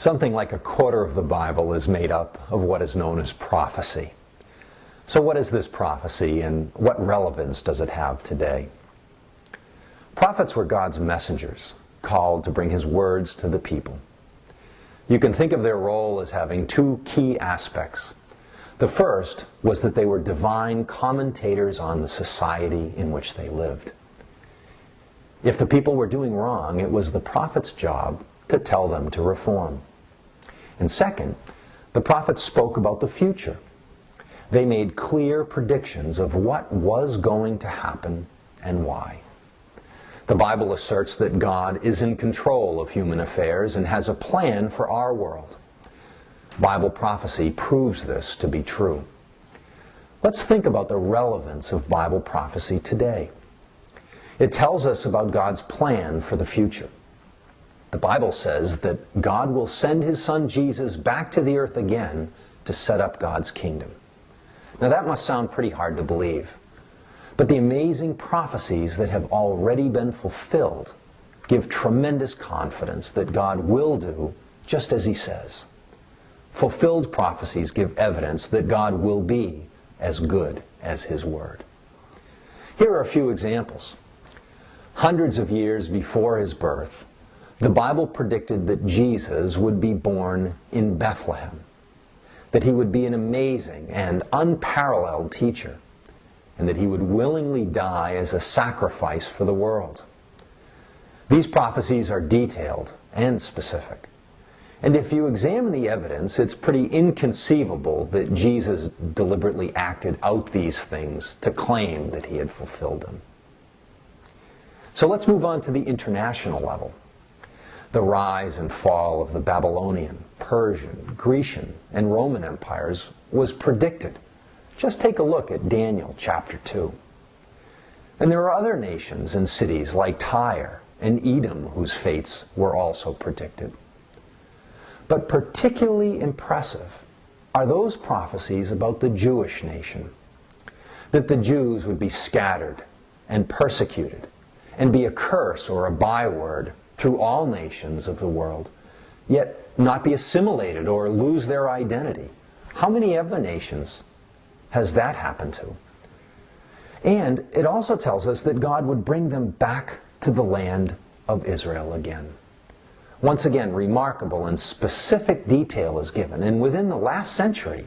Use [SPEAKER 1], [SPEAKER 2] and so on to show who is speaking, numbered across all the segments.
[SPEAKER 1] Something like a quarter of the Bible is made up of what is known as prophecy. So what is this prophecy and what relevance does it have today? Prophets were God's messengers, called to bring His words to the people. You can think of their role as having two key aspects. The first was that they were divine commentators on the society in which they lived. If the people were doing wrong, it was the prophet's job to tell them to reform. And second, the prophets spoke about the future. They made clear predictions of what was going to happen and why. The Bible asserts that God is in control of human affairs and has a plan for our world. Bible prophecy proves this to be true. Let's think about the relevance of Bible prophecy today. It tells us about God's plan for the future. The Bible says that God will send His Son Jesus back to the earth again to set up God's kingdom. Now that must sound pretty hard to believe, but the amazing prophecies that have already been fulfilled give tremendous confidence that God will do just as He says. Fulfilled prophecies give evidence that God will be as good as His Word. Here are a few examples. Hundreds of years before His birth, the Bible predicted that Jesus would be born in Bethlehem, that He would be an amazing and unparalleled teacher, and that He would willingly die as a sacrifice for the world. These prophecies are detailed and specific. And if you examine the evidence, it's pretty inconceivable that Jesus deliberately acted out these things to claim that He had fulfilled them. So let's move on to the international level. The rise and fall of the Babylonian, Persian, Grecian, and Roman empires was predicted. Just take a look at Daniel chapter 2. And there are other nations and cities like Tyre and Edom whose fates were also predicted. But particularly impressive are those prophecies about the Jewish nation, that the Jews would be scattered and persecuted and be a curse or a byword through all nations of the world, yet not be assimilated or lose their identity. How many other nations has that happened to? And it also tells us that God would bring them back to the land of Israel again. Once again, remarkable and specific detail is given, and within the last century,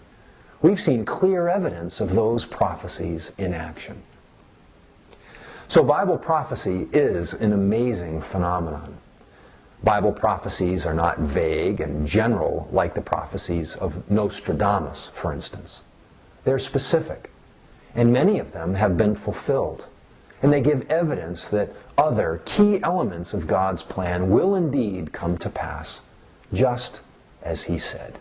[SPEAKER 1] we've seen clear evidence of those prophecies in action. So Bible prophecy is an amazing phenomenon. Bible prophecies are not vague and general like the prophecies of Nostradamus, for instance. They're specific, and many of them have been fulfilled. And they give evidence that other key elements of God's plan will indeed come to pass, just as He said.